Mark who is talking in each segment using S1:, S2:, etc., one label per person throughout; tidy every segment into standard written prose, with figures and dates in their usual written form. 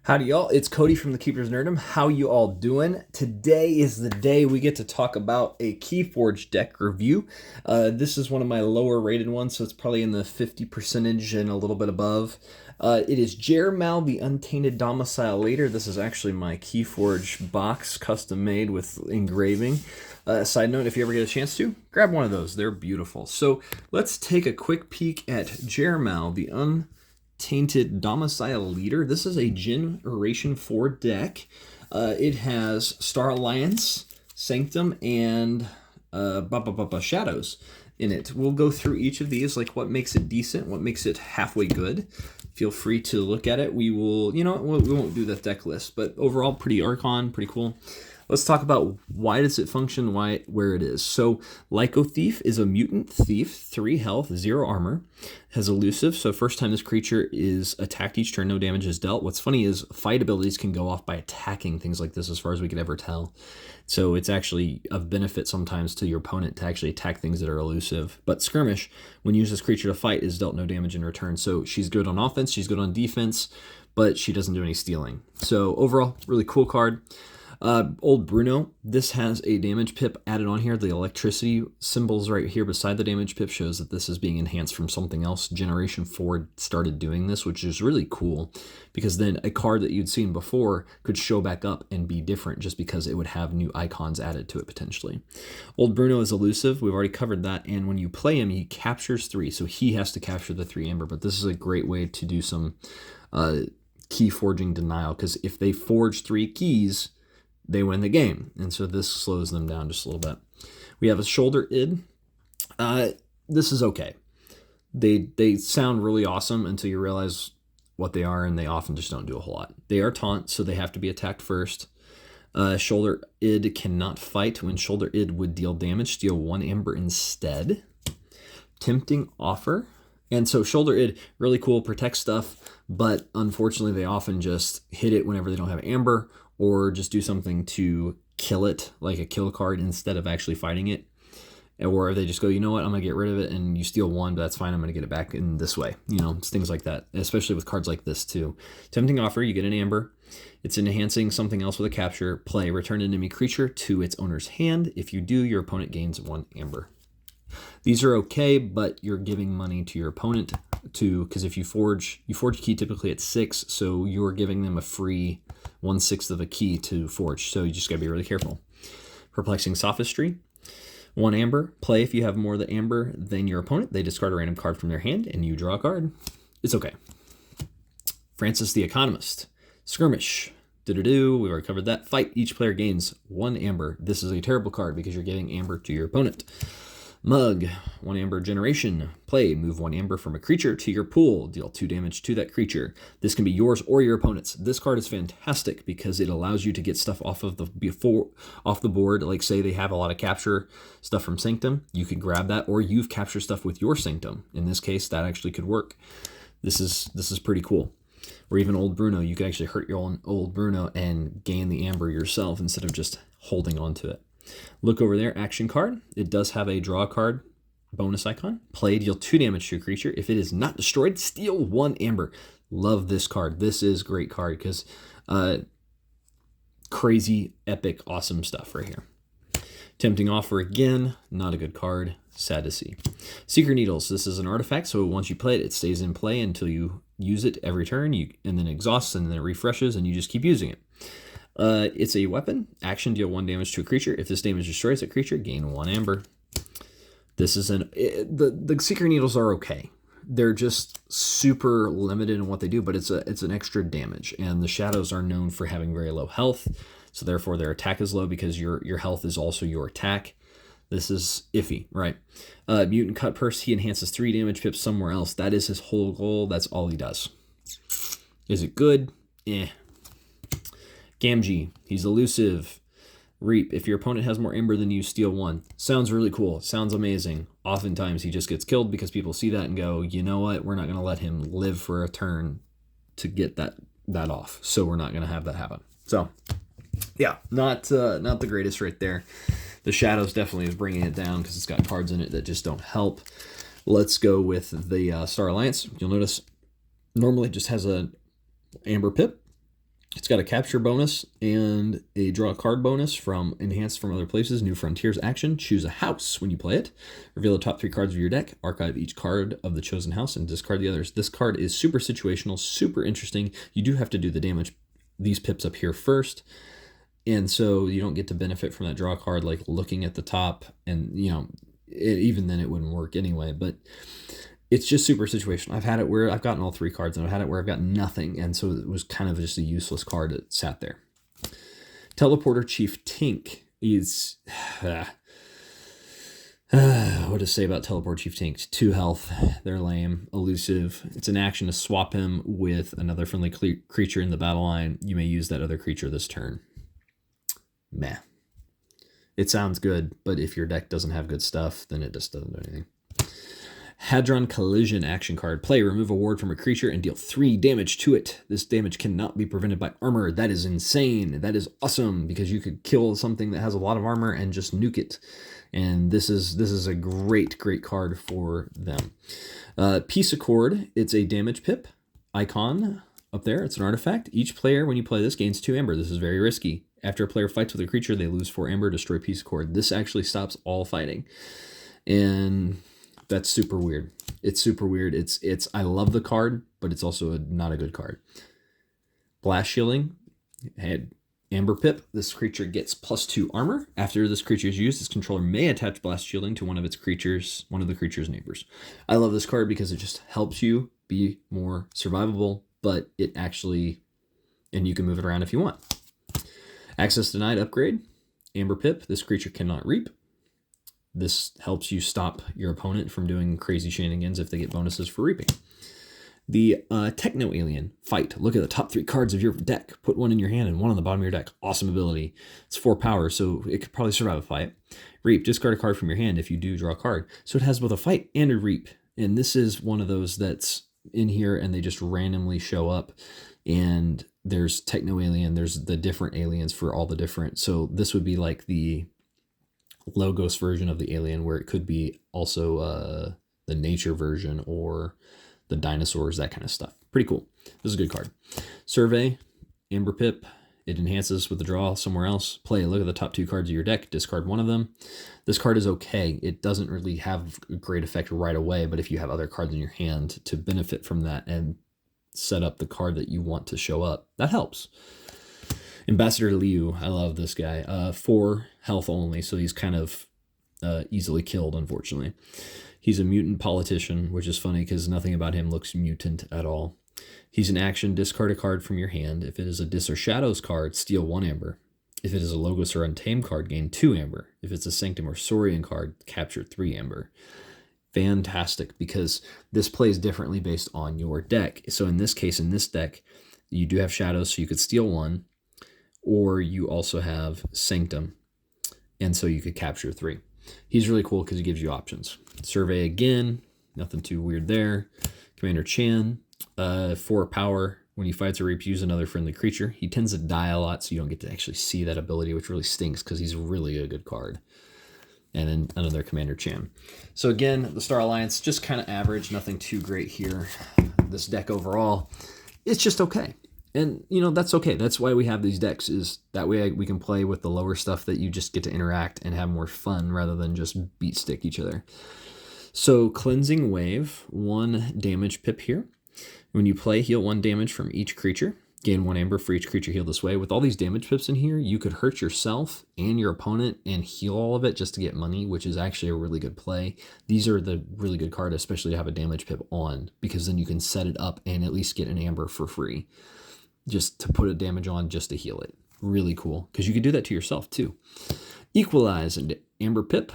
S1: Howdy y'all, it's Cody from the Keeper's Nerdum. How you all doing? Today is the day we get to talk about a Keyforge deck review. This is one of my lower rated ones, so it's probably in the 50% and a little bit above. It is Jaremow, the Untainted Domicile Leader. This is actually my Keyforge box, custom made with engraving. Side note, if you ever get a chance to, grab one of those. They're beautiful. So let's take a quick peek at Jaremow, the Untainted Domicile Leader. This is a Generation 4 deck. It has Star Alliance, Sanctum, and Shadows in it. We'll go through each of these, like what makes it decent, what makes it halfway good. Feel free to look at it. We will, we won't do that deck list, but overall pretty Archon, pretty cool. Let's talk about why does it function, where it is. So Lyco Thief is a mutant thief, 3 health, 0 armor, has elusive. So first time this creature is attacked each turn, no damage is dealt. What's funny is fight abilities can go off by attacking things like this as far as we could ever tell. So it's actually of benefit sometimes to your opponent to actually attack things that are elusive. But Skirmish, when you use this creature to fight, is dealt no damage in return. So she's good on offense, she's good on defense, but she doesn't do any stealing. So overall, really cool card. Old Bruno, this has a damage pip added on here. The electricity symbols right here beside the damage pip shows that this is being enhanced from something else. Generation 4 started doing this, which is really cool because then a card that you'd seen before could show back up and be different just because it would have new icons added to it potentially. Old Bruno is elusive. We've already covered that. And when you play him, he captures 3. So he has to capture the 3 amber, but this is a great way to do some key forging denial because if they forge 3 keys, they win the game. And so this slows them down just a little bit. We have a shoulder id. This is okay. They sound really awesome until you realize what they are, and they often just don't do a whole lot. They are taunt, so they have to be attacked first. Shoulder id cannot fight. When shoulder id would deal damage, steal 1 amber instead. Tempting offer. And so shoulder id, really cool, protect stuff, but unfortunately they often just hit it whenever they don't have amber, or just do something to kill it, like a kill card, instead of actually fighting it. Or they just go, you know what, I'm going to get rid of it, and you steal 1, but that's fine, I'm going to get it back in this way. It's things like that, especially with cards like this too. Tempting Offer, you get an amber. It's enhancing something else with a capture. Play, return an enemy creature to its owner's hand. If you do, your opponent gains 1 amber. These are okay, but you're giving money to your opponent because if you forge key typically at 6, so you're giving them a free 1/6 of a key to forge. So you just gotta be really careful. Perplexing Sophistry, 1 amber. Play if you have more of the amber than your opponent. They discard a random card from their hand and you draw a card. It's okay. Francis the Economist, Skirmish. We've already covered that. Fight, each player gains 1 amber. This is a terrible card because you're giving amber to your opponent. Mug, 1 amber generation. Play, move 1 amber from a creature to your pool. Deal 2 damage to that creature. This can be yours or your opponent's. This card is fantastic because it allows you to get stuff off the board. Like say they have a lot of capture stuff from Sanctum. You could grab that, or you've captured stuff with your Sanctum. In this case, that actually could work. This is pretty cool. Or even Old Bruno, you can actually hurt your own Old Bruno and gain the amber yourself instead of just holding on to it. Look over there, action card. It does have a draw card bonus icon. Play, deal 2 damage to a creature. If it is not destroyed, steal 1 amber. Love this card. This is a great card because crazy, epic, awesome stuff right here. Tempting Offer again, not a good card. Sad to see. Secret Needles. This is an artifact, so once you play it, it stays in play until you use it every turn, and then exhausts, and then it refreshes, and you just keep using it. It's a weapon. Action, deal 1 damage to a creature. If this damage destroys a creature, gain 1 amber. This is the Secret Needles are okay. They're just super limited in what they do, but it's an extra damage. And the Shadows are known for having very low health, so therefore their attack is low because your health is also your attack. This is iffy, right? Mutant Cut Purse, he enhances 3 damage pips somewhere else. That is his whole goal. That's all he does. Is it good? Gamgee, he's elusive. Reap, if your opponent has more amber than you, steal 1. Sounds really cool. Sounds amazing. Oftentimes he just gets killed because people see that and go, you know what? We're not going to let him live for a turn to get that off. So we're not going to have that happen. So yeah, not the greatest right there. The Shadows definitely is bringing it down because it's got cards in it that just don't help. Let's go with the Star Alliance. You'll notice normally it just has a amber pip. It's got a capture bonus and a draw a card bonus from enhanced from other places. New Frontiers action. Choose a house when you play it. Reveal the top 3 cards of your deck. Archive each card of the chosen house and discard the others. This card is super situational, super interesting. You do have to do the damage, these pips up here first. And so you don't get to benefit from that draw card, like looking at the top. And, even then it wouldn't work anyway. But it's just super situational. I've had it where I've gotten all 3 cards, and I've had it where I've got nothing, and so it was kind of just a useless card that sat there. Teleporter Chief Tink is... what to say about Teleport Chief Tink? 2 health. They're lame. Elusive. It's an action to swap him with another friendly creature in the battle line. You may use that other creature this turn. Meh. It sounds good, but if your deck doesn't have good stuff, then it just doesn't do anything. Hadron Collision action card. Play, remove a ward from a creature and deal 3 damage to it. This damage cannot be prevented by armor. That is insane. That is awesome, because you could kill something that has a lot of armor and just nuke it. And this is a great card for them. Peace Accord. It's a damage pip icon up there. It's an artifact. Each player, when you play this, gains 2 amber. This is very risky. After a player fights with a creature, they lose 4 amber. Destroy Peace Accord. This actually stops all fighting. And... that's super weird. It's super weird. I love the card, but it's also not a good card. Blast Shielding. Had Amber Pip. This creature gets +2 armor. After this creature is used, its controller may attach Blast Shielding to one of the creature's neighbors. I love this card because it just helps you be more survivable, but it actually, and you can move it around if you want. Access Denied upgrade. Amber Pip. This creature cannot reap. This helps you stop your opponent from doing crazy shenanigans if they get bonuses for reaping. The Techno Alien. Fight. Look at the top 3 cards of your deck. Put 1 in your hand and 1 on the bottom of your deck. Awesome ability. It's 4 power, so it could probably survive a fight. Reap. Discard a card from your hand if you do draw a card. So it has both a fight and a reap. And this is one of those that's in here and they just randomly show up. And there's Techno Alien. There's the different aliens for all the different. So this would be like the Logos version of the alien, where it could be also the nature version or the dinosaurs, that kind of stuff. Pretty cool. This is a good card. Survey, Amber Pip. It enhances with the draw somewhere else. Play, look at the top 2 cards of your deck. Discard 1 of them. This card is okay. It doesn't really have a great effect right away, but if you have other cards in your hand to benefit from that and set up the card that you want to show up, that helps. Ambassador Liu, I love this guy. 4 health only, so he's kind of easily killed, unfortunately. He's a mutant politician, which is funny because nothing about him looks mutant at all. He's an action, discard a card from your hand. If it is a Dis or Shadows card, steal 1 amber. If it is a Logos or Untamed card, gain 2 amber. If it's a Sanctum or Saurian card, capture 3 amber. Fantastic, because this plays differently based on your deck. So in this case, in this deck, you do have Shadows, so you could steal 1. Or you also have Sanctum, and so you could capture 3. He's really cool because he gives you options. Survey again, nothing too weird there. Commander Chan, 4 power. When he fights or reaps, use another friendly creature. He tends to die a lot, so you don't get to actually see that ability, which really stinks because he's really a good card. And then another Commander Chan. So again, the Star Alliance, just kind of average, nothing too great here. This deck overall, it's just okay. And, that's okay. That's why we have these decks, is that way we can play with the lower stuff that you just get to interact and have more fun rather than just beat stick each other. So Cleansing Wave, 1 damage pip here. When you play, heal 1 damage from each creature. Gain 1 amber for each creature healed this way. With all these damage pips in here, you could hurt yourself and your opponent and heal all of it just to get money, which is actually a really good play. These are the really good card, especially to have a damage pip on, because then you can set it up and at least get an amber for free. Just to put a damage on, just to heal it. Really cool, because you could do that to yourself too. Equalize and Amber Pip.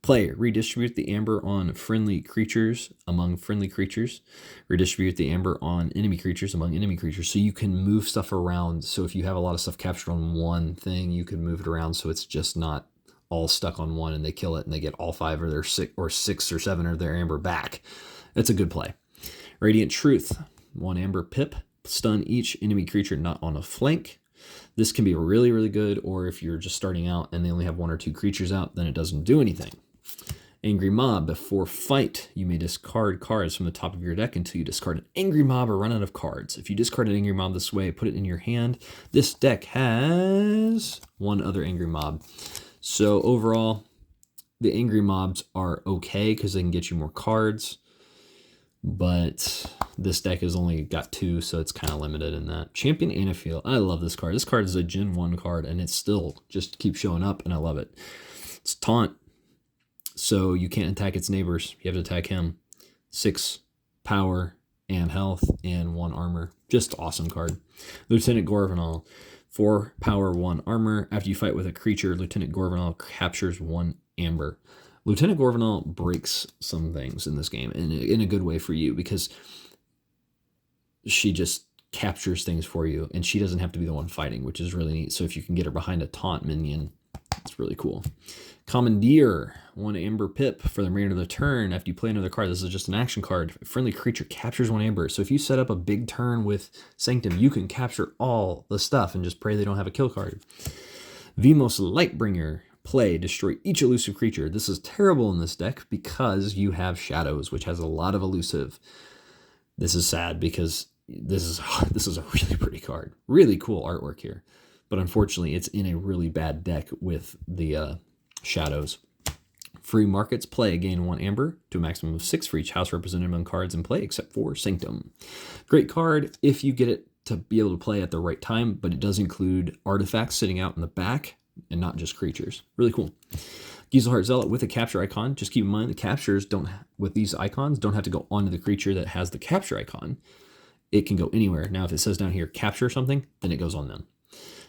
S1: Play, redistribute the amber on friendly creatures among friendly creatures. Redistribute the amber on enemy creatures among enemy creatures. So you can move stuff around. So if you have a lot of stuff captured on one thing, you can move it around so it's just not all stuck on one and they kill it and they get all 5 or their 6 or 7 of their amber back. It's a good play. Radiant Truth, 1 amber pip. Stun each enemy creature not on a flank. This can be really, really good, or if you're just starting out and they only have 1 or 2 creatures out, then it doesn't do anything. Angry Mob. Before fight, you may discard cards from the top of your deck until you discard an Angry Mob or run out of cards. If you discard an Angry Mob this way, put it in your hand. This deck has one other Angry Mob. So overall, the Angry Mobs are okay because they can get you more cards. But this deck has only got 2, so it's kind of limited in that. Champion Anafiel. I love this card. This card is a Gen 1 card, and it still just keeps showing up, and I love it. It's Taunt. So you can't attack its neighbors. You have to attack him. 6 power and health and 1 armor. Just awesome card. Lieutenant Gorvenal. 4 power, 1 armor. After you fight with a creature, Lieutenant Gorvenal captures 1 amber. Lieutenant Gorvenal breaks some things in this game in a good way for you because she just captures things for you and she doesn't have to be the one fighting, which is really neat. So if you can get her behind a taunt minion, it's really cool. Commandeer, 1 amber pip for the remainder of the turn. After you play another card, this is just an action card. A friendly creature captures 1 amber. So if you set up a big turn with Sanctum, you can capture all the stuff and just pray they don't have a kill card. Vimos Lightbringer, play, destroy each elusive creature. This is terrible in this deck because you have Shadows, which has a lot of elusive. This is sad because this is a really pretty card. Really cool artwork here. But unfortunately, it's in a really bad deck with the Shadows. Free Markets, play, gain 1 amber to a maximum of 6 for each house represented among cards in play, except for Sanctum. Great card if you get it to be able to play at the right time, but it does include artifacts sitting out in the back and not just creatures. Really cool. Giselheart Zealot with a capture icon. Just keep in mind the captures with these icons don't have to go onto the creature that has the capture icon. It can go anywhere. Now, if it says down here capture something, then it goes on them.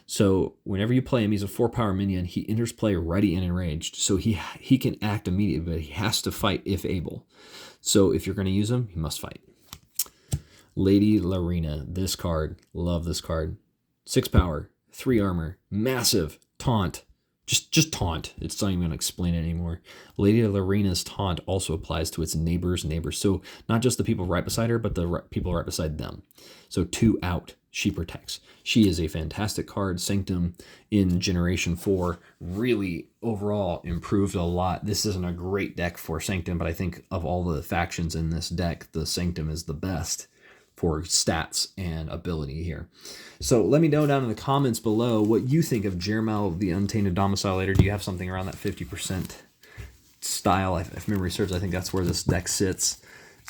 S1: So whenever you play him, he's a 4 power minion. He enters play ready and enraged. So he can act immediately, but he has to fight if able. So if you're going to use him, he must fight. Lady Larena. This card. Love this card. 6 power, 3 armor, massive, taunt. Just taunt. It's not even going to explain it anymore. Lady Larena's taunt also applies to its neighbors' neighbors. So not just the people right beside her, but the people right beside them. So 2 out. She protects. She is a fantastic card. Sanctum in Generation 4 really overall improved a lot. This isn't a great deck for Sanctum, but I think of all the factions in this deck, the Sanctum is the best for stats and ability here. So let me know down in the comments below what you think of Jaremow, the Untainted Domicilator. Do you have something around that 50% style? If memory serves, I think that's where this deck sits.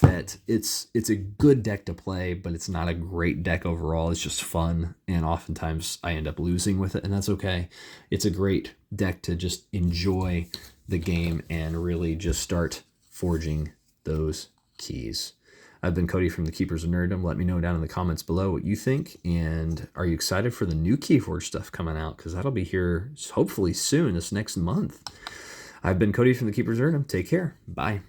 S1: That it's a good deck to play, but it's not a great deck overall. It's just fun, and oftentimes I end up losing with it, and that's okay. It's a great deck to just enjoy the game and really just start forging those keys. I've been Cody from the Keepers of Nerddom. Let me know down in the comments below what you think, and are you excited for the new Keyforge stuff coming out? Because that'll be here hopefully soon, this next month. I've been Cody from the Keepers of Nerddom. Take care. Bye.